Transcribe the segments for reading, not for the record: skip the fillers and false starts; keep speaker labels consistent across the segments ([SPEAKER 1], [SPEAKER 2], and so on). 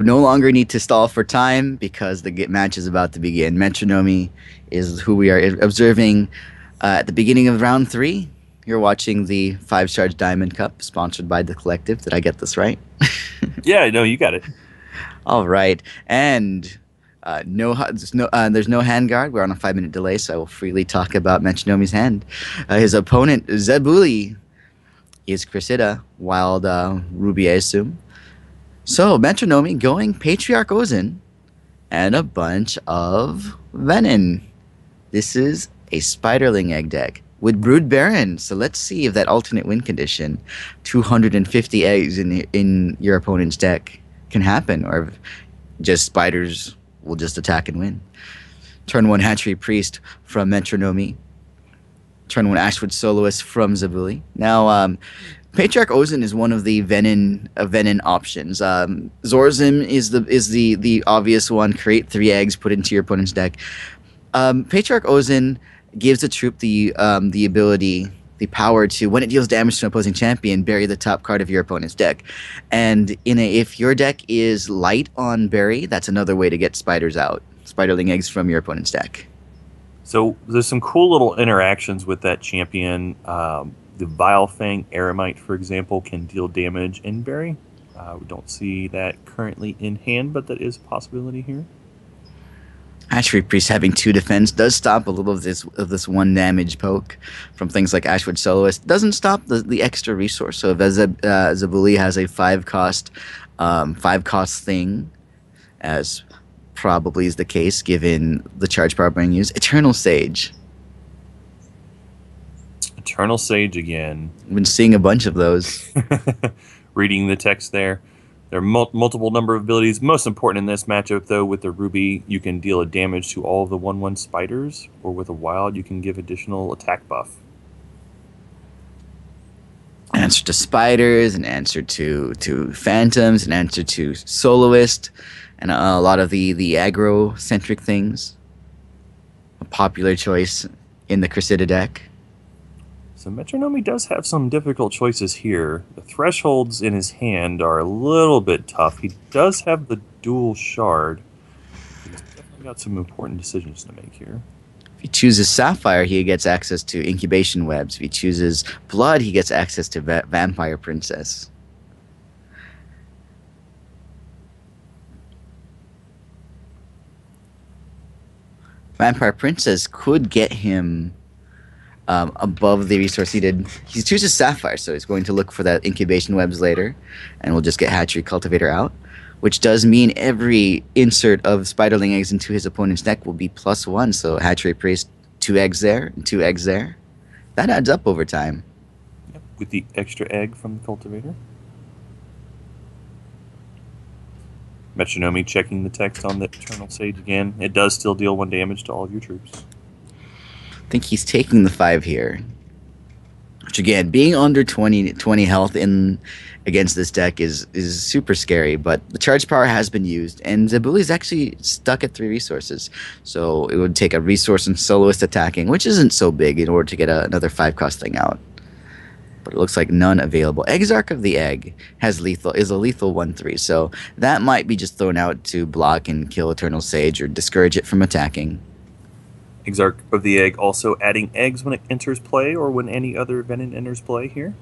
[SPEAKER 1] no longer need to stall for time because the match is about to begin. Metronomy is who we are observing at the beginning of round 3. You're watching the FiveShards Diamond Cup, sponsored by the Collective. Did I get this right?
[SPEAKER 2] Yeah, no, you got it.
[SPEAKER 1] All right, and there's no hand guard. We're on a 5-minute delay, so I will freely talk about Metronomy's hand. His opponent Zebuli is Cressida, Wild Ruby, I assume. So Metronomy going Patriarch Ozin and a bunch of Venom. This is a Spiderling egg deck with Brood Baron. So let's see if that alternate win condition, 250 eggs in your opponent's deck, can happen, or if just spiders will just attack and win. Turn 1 Hatchery Priest from Metronomy. Turn 1 Ashwood Soloist from Zebuli. Now, Patriarch Ozin is one of the Venom options. Zorzim is the obvious one. Create 3 eggs, put into your opponent's deck. Patriarch Ozin gives the troop the ability, the power to, when it deals damage to an opposing champion, bury the top card of your opponent's deck. And if your deck is light on bury, that's another way to get spiders out. Spiderling eggs from your opponent's deck.
[SPEAKER 2] So there's some cool little interactions with that champion. The Vilefang Eremite, for example, can deal damage in bury. We don't see that currently in hand, but that is a possibility here.
[SPEAKER 1] Hatchery Priest having 2 defense does stop a little of this 1 damage poke from things like Ashwood Soloist. Doesn't stop the extra resource. So if Zebuli has a 5 cost thing, as probably is the case given the charge power being used, Eternal Sage.
[SPEAKER 2] Eternal Sage again.
[SPEAKER 1] I've been seeing a bunch of those.
[SPEAKER 2] Reading the text there. There are multiple number of abilities. Most important in this matchup, though, with the Ruby, you can deal a damage to all of the 1/1 spiders, or with a Wild, you can give additional attack buff.
[SPEAKER 1] Answer to spiders, an answer to phantoms, an answer to soloist, and a lot of the aggro-centric things. A popular choice in the Cressida deck.
[SPEAKER 2] So Metronomy does have some difficult choices here. The thresholds in his hand are a little bit tough. He does have the dual shard. He's definitely got some important decisions to make here.
[SPEAKER 1] If he chooses Sapphire, he gets access to Incubation Webs. If he chooses Blood, he gets access to Vampire Princess. Vampire Princess could get him above the resource he did. He chooses Sapphire, so he's going to look for that Incubation Webs later, and we'll just get Hatchery Cultivator out, which does mean every insert of Spiderling eggs into his opponent's deck will be +1, so Hatchery Priest, 2 eggs there, and 2 eggs there. That adds up over time.
[SPEAKER 2] Yep, with the extra egg from the Cultivator. Metronomy checking the text on the Eternal Sage again. It does still deal 1 damage to all of your troops.
[SPEAKER 1] I think he's taking the 5 here. Which again, being under 20 health against this deck is super scary, but the charge power has been used, and Zebuli's actually stuck at 3 resources. So it would take a resource and soloist attacking, which isn't so big, in order to get another 5 cost thing out. But it looks like none available. Exarch of the Egg is a lethal 1/3, so that might be just thrown out to block and kill Eternal Sage or discourage it from attacking.
[SPEAKER 2] Exarch of the Egg also adding eggs when it enters play, or when any other Venom enters play here.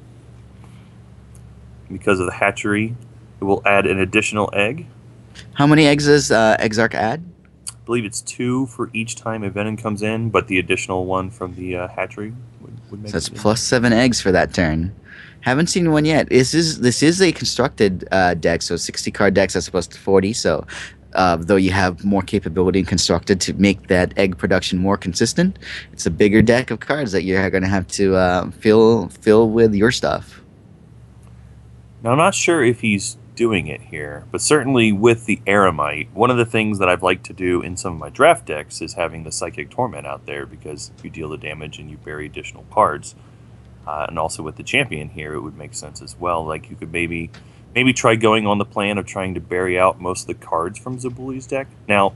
[SPEAKER 2] Because of the hatchery, it will add an additional egg.
[SPEAKER 1] How many eggs does Exarch add?
[SPEAKER 2] I believe it's 2 for each time a Venom comes in, but the additional 1 from the hatchery would make
[SPEAKER 1] so that's
[SPEAKER 2] it
[SPEAKER 1] +7 eggs for that turn. Haven't seen one yet. This is a constructed deck, so 60 card decks as opposed to 40. So though you have more capability in constructed to make that egg production more consistent, it's a bigger deck of cards that you're going to have to fill with your stuff.
[SPEAKER 2] Now, I'm not sure if he's doing it here, but certainly with the Eremite, one of the things that I've liked to do in some of my draft decks is having the Psychic Torment out there, because you deal the damage and you bury additional cards. And also with the champion here, it would make sense as well. Like, you could maybe try going on the plan of trying to bury out most of the cards from Zebuli's deck. Now,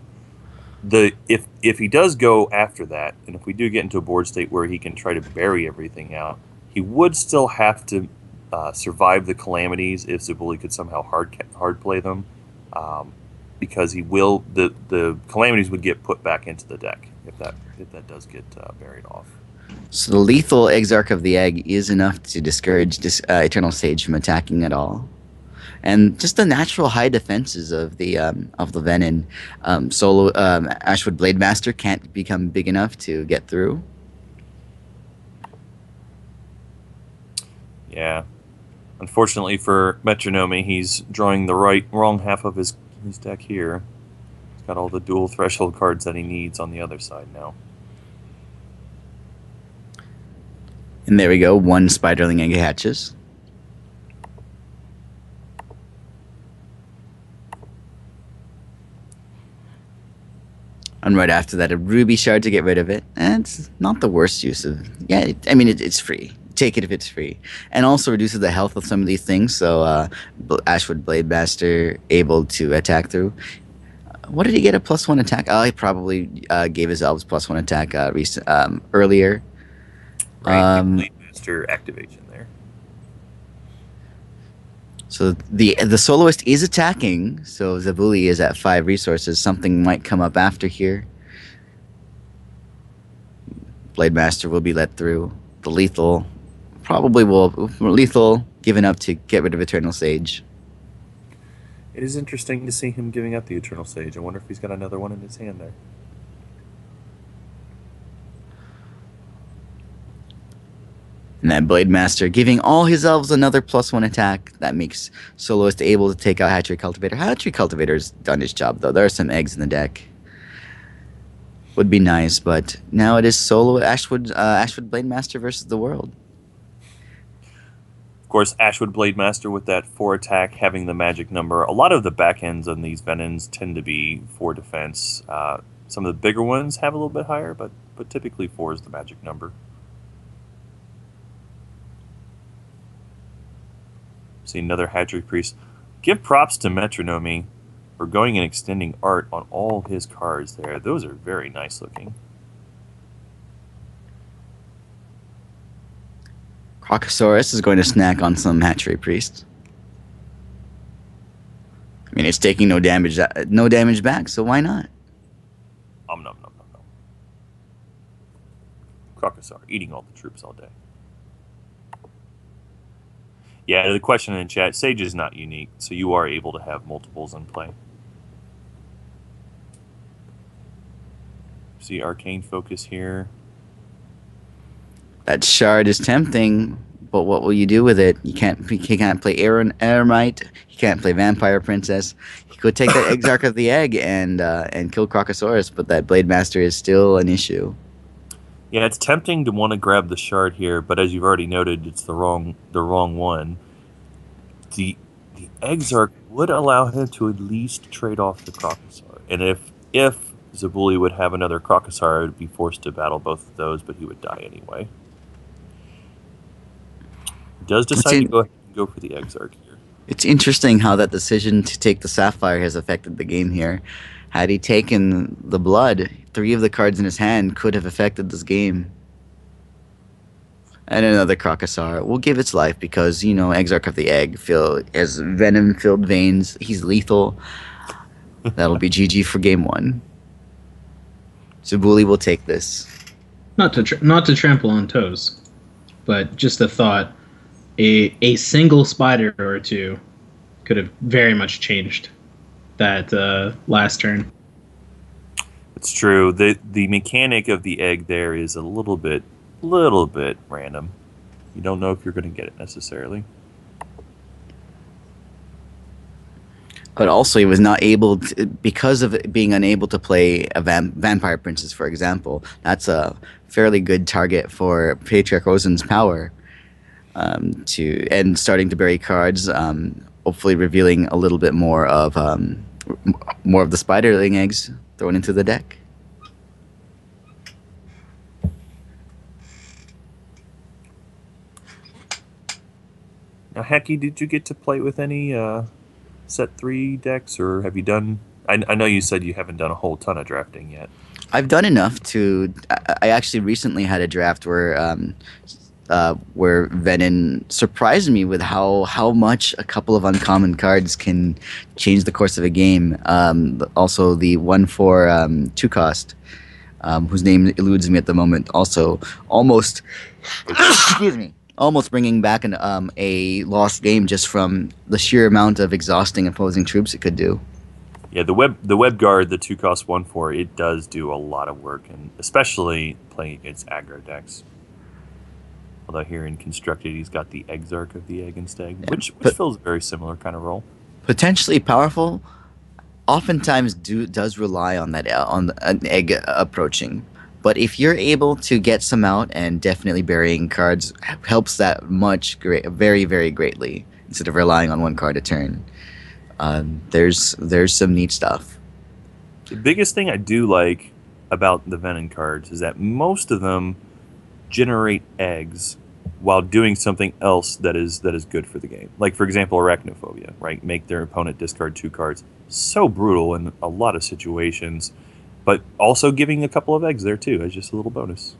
[SPEAKER 2] if he does go after that, and if we do get into a board state where he can try to bury everything out, he would still have to survive the calamities if Zebuli could somehow hard play them. because the calamities would get put back into the deck if that does get buried off.
[SPEAKER 1] So the lethal Exarch of the Egg is enough to discourage Eternal Sage from attacking at all. And just the natural high defenses of the Venom, solo Ashwood Blademaster can't become big enough to get through.
[SPEAKER 2] Yeah, unfortunately for Metronomy, he's drawing the wrong half of his deck here. He's got all the dual threshold cards that he needs on the other side now.
[SPEAKER 1] And there we go, one Spiderling Egg hatches. And right after that, a Ruby Shard to get rid of it. And it's not the worst use of... Yeah, I mean, it's free. Take it if it's free. And also reduces the health of some of these things, so Ashwood Blademaster able to attack through. What did he get, a +1 attack? Oh, he probably gave his elves +1 attack earlier.
[SPEAKER 2] Right, Blademaster activation there.
[SPEAKER 1] So the soloist is attacking, so Zebuli is at 5 resources. Something might come up after here. Blademaster will be let through. The lethal probably will lethal given up to get rid of Eternal Sage.
[SPEAKER 2] It is interesting to see him giving up the Eternal Sage. I wonder if he's got another one in his hand there.
[SPEAKER 1] And that Blademaster giving all his elves another +1 attack. That makes Soloist able to take out Hatchery Cultivator. Hatchery Cultivator's done his job, though. There are some eggs in the deck. Would be nice, but now it is solo Ashwood Blademaster versus the world.
[SPEAKER 2] Of course, Ashwood Blademaster with that 4 attack, having the magic number. A lot of the back ends on these Venoms tend to be 4 defense. Some of the bigger ones have a little bit higher, but typically 4 is the magic number. See another Hatchery Priest. Give props to Metronomy for going and extending art on all his cards there. Those are very nice looking.
[SPEAKER 1] Crocosaurus is going to snack on some Hatchery Priest. I mean, it's taking no damage back, so why not?
[SPEAKER 2] Nom nom nom nom nom. Crocosaur eating all the troops all day. Yeah, the question in the chat, Sage is not unique, so you are able to have multiples in play. See Arcane Focus here.
[SPEAKER 1] That shard is tempting, but what will you do with it? He can't play Eremite. He can't play Vampire Princess. He could take that Exarch of the Egg and kill Crocosaurus, but that Blademaster is still an issue.
[SPEAKER 2] Yeah, it's tempting to want to grab the shard here, but as you've already noted, it's the wrong one. The Exarch would allow him to at least trade off the Crocosaur, and if Zebuli would have another Crocosaur, would be forced to battle both of those, but he would die anyway. He does decide to go for the Exarch here.
[SPEAKER 1] It's interesting how that decision to take the Sapphire has affected the game here. Had he taken the Blood, 3 of the cards in his hand could have affected this game. And another Crocosaur will give its life because, you know, Exarch of the Egg has venom-filled veins. He's lethal. That'll be GG for game 1. Zebuli will take this.
[SPEAKER 3] Not to trample on toes, but just a thought. A single spider or two could have very much changed that last turn.
[SPEAKER 2] It's true. The mechanic of the egg there is a little bit random. You don't know if you're going to get it necessarily.
[SPEAKER 1] But also, he was not able to, because of being unable to play a Vampire Princess, for example. That's a fairly good target for Patriarch Ozen's power. And starting to bury cards, hopefully revealing a little bit more of the Spiderling eggs thrown into the deck.
[SPEAKER 2] Now, Hacky, did you get to play with any set 3 decks, or have you done? I know you said you haven't done a whole ton of drafting yet.
[SPEAKER 1] I've done enough to. I actually recently had a draft where where Venom surprised me with how much a couple of uncommon cards can change the course of a game. Also, the one for 2 cost, whose name eludes me at the moment, also almost excuse me, almost bringing back a lost game just from the sheer amount of exhausting opposing troops it could do.
[SPEAKER 2] Yeah, the web guard, the 2-cost 1/4, it does do a lot of work, and especially playing against aggro decks. Although here in Constructed, he's got the Exarch of the Egg instead, which fills a very similar kind of role.
[SPEAKER 1] Potentially powerful, oftentimes does rely on an egg approaching. But if you're able to get some out and definitely burying cards helps that very, very greatly instead of relying on one card a turn. There's some neat stuff.
[SPEAKER 2] The biggest thing I do like about the Venom cards is that most of them generate eggs while doing something else that is good for the game. Like, for example, Arachnophobia, right? Make their opponent discard 2 cards. So brutal in a lot of situations, but also giving a couple of eggs there too as just a little bonus.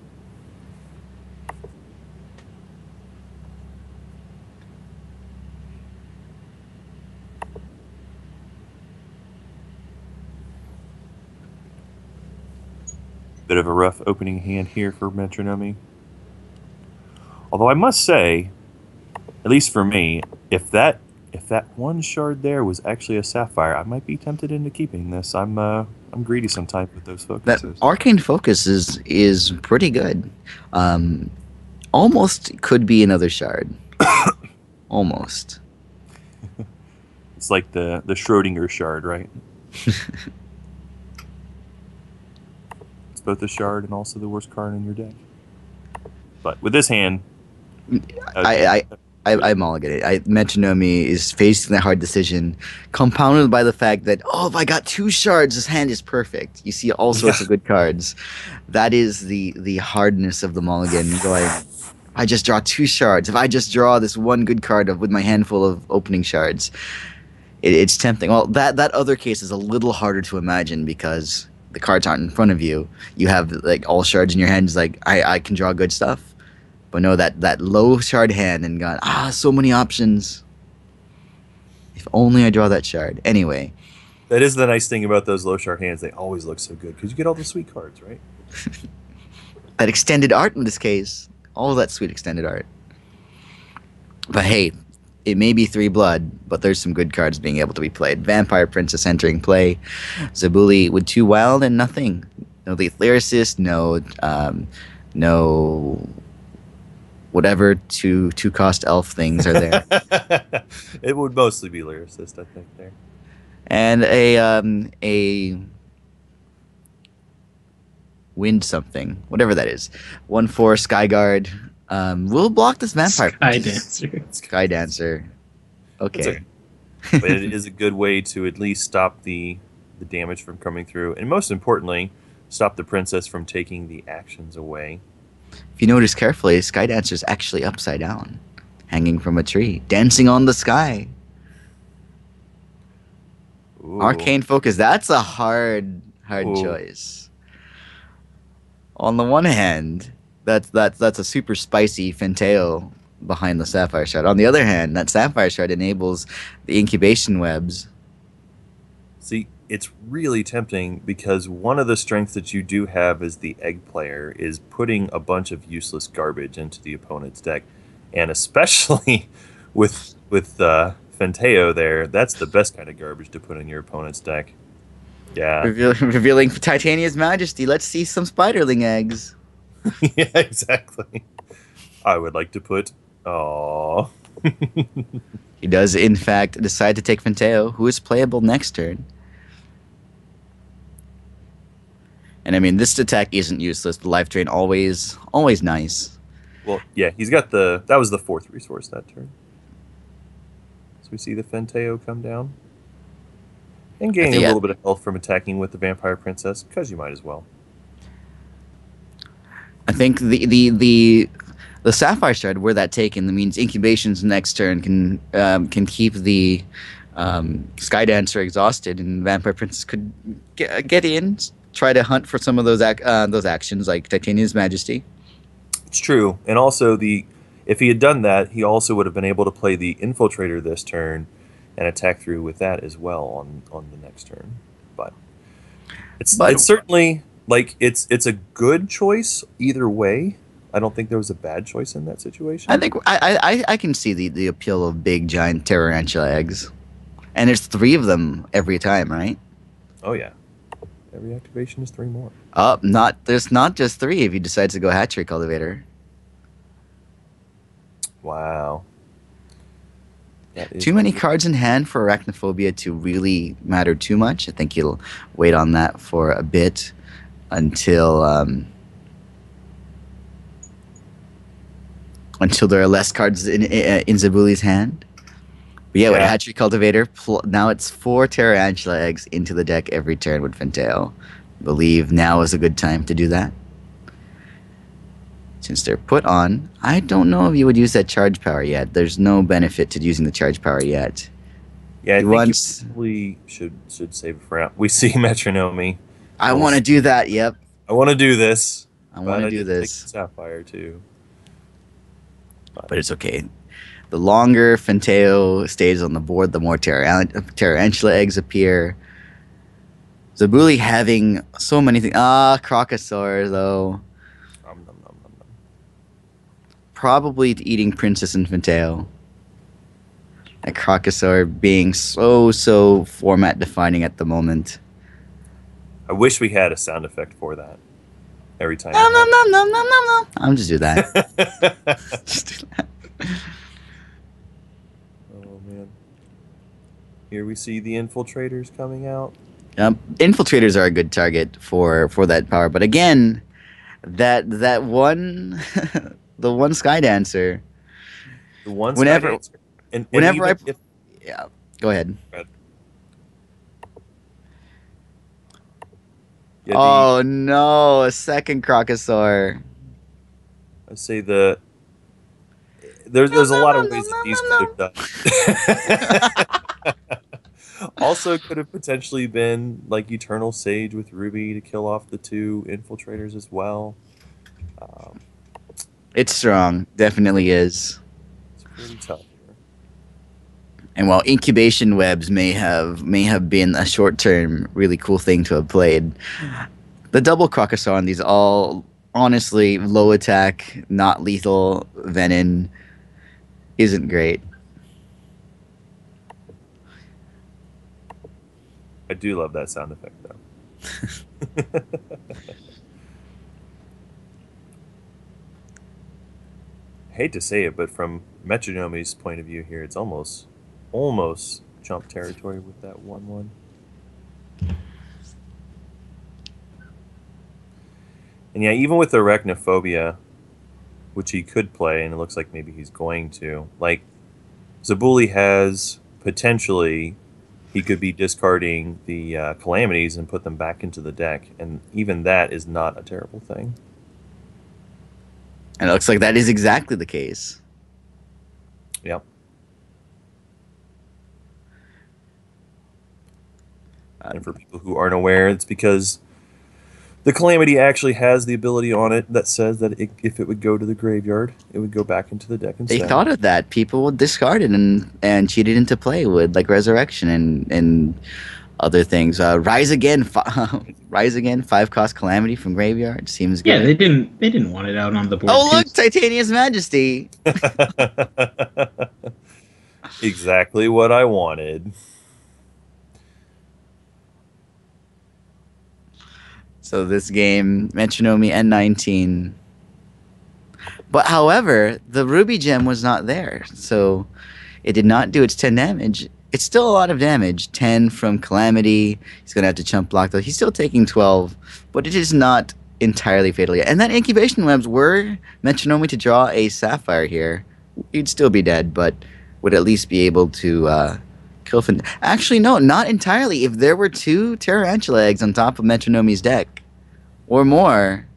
[SPEAKER 2] Bit of a rough opening hand here for Metronomy. Although I must say, at least for me, if that one shard there was actually a sapphire, I might be tempted into keeping this. I'm greedy sometimes with those focuses.
[SPEAKER 1] That arcane focus is pretty good. Almost could be another shard. Almost.
[SPEAKER 2] It's like the Schrodinger shard, right? It's both a shard and also the worst card in your deck. But with this hand,
[SPEAKER 1] I mulligan it. Metronomy is facing that hard decision, compounded by the fact that, if I got 2 shards, this hand is perfect. You see all sorts of good cards. That is the hardness of the mulligan. Going, I just draw 2 shards. If I just draw this one good card with my handful of opening shards, it's tempting. Well, that other case is a little harder to imagine because the cards aren't in front of you. You have like all shards in your hands. Like I can draw good stuff. But no, that low shard hand and got so many options. If only I draw that shard. Anyway.
[SPEAKER 2] That is the nice thing about those low shard hands. They always look so good because you get all the sweet cards, right?
[SPEAKER 1] That extended art in this case. All that sweet extended art. But hey, it may be 3 blood, but there's some good cards being able to be played. Vampire Princess entering play. Zebuli with 2 wild and nothing. No Lethal Lyricist, no whatever 2-cost elf things are there.
[SPEAKER 2] It would mostly be Lyricist, I think, there.
[SPEAKER 1] And a wind something, whatever that is. 1/4 Skyguard. We'll block this vampire. Sky Dancer. Okay.
[SPEAKER 2] But it is a good way to at least stop the damage from coming through, and most importantly, stop the princess from taking the actions away.
[SPEAKER 1] If you notice carefully, Sky Dancer is actually upside down, hanging from a tree, dancing on the sky. Ooh. Arcane Focus. That's a hard choice. On the one hand, that's a super spicy Fenteo behind the Sapphire Shard. On the other hand, that Sapphire Shard enables the incubation webs.
[SPEAKER 2] See, it's really tempting because one of the strengths that you do have as the egg player is putting a bunch of useless garbage into the opponent's deck, and especially with Fenteo there, that's the best kind of garbage to put in your opponent's deck. Yeah,
[SPEAKER 1] revealing Titania's Majesty. Let's see some Spiderling eggs.
[SPEAKER 2] Yeah, exactly. I would like to put. Aww.
[SPEAKER 1] He does, in fact, decide to take Fenteo, who is playable next turn. And I mean, this attack isn't useless. The life drain always nice.
[SPEAKER 2] Well, yeah, he's got that was the 4th resource that turn. So we see the Fenteo come down. And gain a little bit of health from attacking with the Vampire Princess, because you might as well.
[SPEAKER 1] I think the Sapphire Shard, were that taken, that means incubations next turn can keep the Sky Dancer exhausted, and Vampire Princess could get in, try to hunt for some of those actions like Titania's Majesty.
[SPEAKER 2] It's true, and also the If he had done that, he also would have been able to play the Infiltrator this turn and attack through with that as well on the next turn. But it's certainly like it's a good choice either way. I don't think there was a bad choice in that situation.
[SPEAKER 1] I think I can see the appeal of big giant tarantula eggs, and there's 3 of them every time, right?
[SPEAKER 2] Oh yeah, every activation is 3 more.
[SPEAKER 1] There's not just 3 if you decide to go hatchery cultivator.
[SPEAKER 2] Wow.
[SPEAKER 1] Too many cards in hand for Arachnophobia to really matter too much. I think you'll wait on that for a bit until there are less cards in Zebuli's hand. But yeah, with Hatchery Cultivator, now it's 4 Tarantula eggs into the deck every turn with Finteo. I believe now is a good time to do that. Since they're put on, I don't know if you would use that charge power yet. There's no benefit to using the charge power yet.
[SPEAKER 2] Yeah, I think you probably should save it for out. We see Metronomy.
[SPEAKER 1] I want to do that, yep.
[SPEAKER 2] I want to do this.
[SPEAKER 1] I want to do this.
[SPEAKER 2] Sapphire, too.
[SPEAKER 1] But it's okay. The longer Finteo stays on the board, the more Tarantula eggs appear. Zebuli having so many things. Crocosaur, though. Probably eating Princess Infanteo. And Crocosaur being so format defining at the moment.
[SPEAKER 2] I wish we had a sound effect for that. Every time.
[SPEAKER 1] Nom, nom, nom, nom, nom, nom, nom. I'm just do that. Just do that.
[SPEAKER 2] Oh man. Here we see the infiltrators coming out.
[SPEAKER 1] Infiltrators are a good target for that power, but again, that one the one Sky Dancer.
[SPEAKER 2] The one Sky Dancer.
[SPEAKER 1] Whenever yeah, go ahead. Yeah, oh no, a second Crocosaur.
[SPEAKER 2] I say there's a lot of ways that these could have done. Also could have potentially been like Eternal Sage with Ruby to kill off the 2 infiltrators as well.
[SPEAKER 1] It's strong, definitely is.
[SPEAKER 2] It's pretty tough here.
[SPEAKER 1] And while incubation webs may have been a short-term really cool thing to have played, the double Crocosaur on these all honestly low attack, not lethal venom isn't great.
[SPEAKER 2] I do love that sound effect though. Hate to say it, but from Metronomy's point of view here, it's almost jump territory with that 1/1. And yeah, even with Arachnophobia, which he could play, and it looks like maybe he's going to, like, Zebuli has potentially, he could be discarding the Calamities and put them back into the deck, and even that is not a terrible thing.
[SPEAKER 1] And it looks like that is exactly the case.
[SPEAKER 2] Yep. And for people who aren't aware, it's because the Calamity actually has the ability on it that says that if it would go to the graveyard, it would go back into the deck instead.
[SPEAKER 1] They thought of that. People would discard it and cheat it into play with like Resurrection and other things. Rise Again, 5-cost Calamity from graveyard seems good.
[SPEAKER 3] Yeah, they didn't want it out on the board.
[SPEAKER 1] Oh look, Titania's Majesty.
[SPEAKER 2] Exactly what I wanted.
[SPEAKER 1] So this game, Metronomy N19. But however, the Ruby Gem was not there, so it did not do its 10 damage. It's still a lot of damage. 10 from Calamity. He's going to have to chump block though. He's still taking 12, but it is not entirely fatal yet. And that Incubation Webs were Metronomy to draw a Sapphire here. He'd still be dead, but would at least be able to kill Finn. Actually, no, not entirely. If there were 2 Tarantula eggs on top of Metronomy's deck, or more,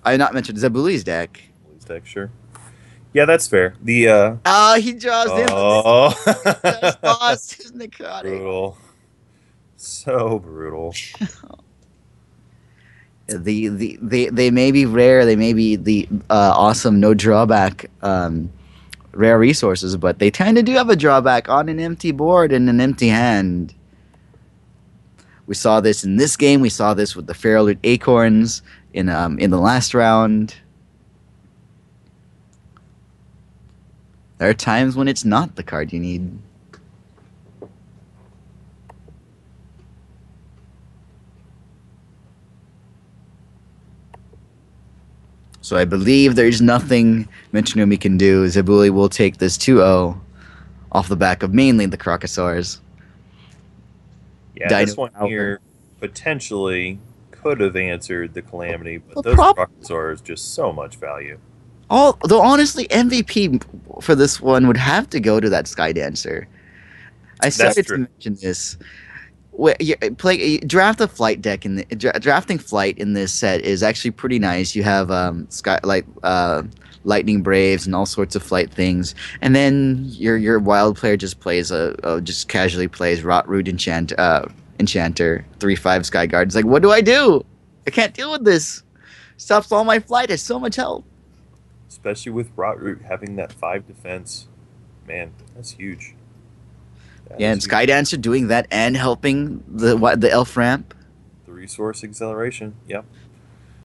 [SPEAKER 1] I not mentioned Zebuli's deck.
[SPEAKER 2] Zebuli's deck, sure. Yeah, that's fair. The
[SPEAKER 1] he draws in. He just lost his necrotic.
[SPEAKER 2] Brutal. So brutal.
[SPEAKER 1] they may be rare, they may be the awesome no drawback rare resources, but they kind of do have a drawback on an empty board and an empty hand. We saw this in this game. We saw this with the Feral Acorns in the last round. There are times when it's not the card you need. So I believe there's nothing Metronomy can do. Zebuli will take this 2-0 off the back of mainly the Crocosaurs.
[SPEAKER 2] Yeah,
[SPEAKER 1] Dino
[SPEAKER 2] this one
[SPEAKER 1] Power.
[SPEAKER 2] here potentially could have answered the Calamity, but
[SPEAKER 1] Well,
[SPEAKER 2] those Crocosaurs just so much value.
[SPEAKER 1] Though honestly, MVP for this one would have to go to that Sky Dancer. I started to mention this. Draft a flight deck in the drafting flight in this set is actually pretty nice. You have lightning braves and all sorts of flight things, and then your wild player just plays just casually plays Rotroot Enchanter 3/5 Sky Guard. It's like, what do? I can't deal with this. Stops all my flight. Has so much health.
[SPEAKER 2] Especially with Rotroot having that 5 defense, man, that's huge.
[SPEAKER 1] And Sky Dancer doing that and helping the elf ramp.
[SPEAKER 2] The resource acceleration. Yep.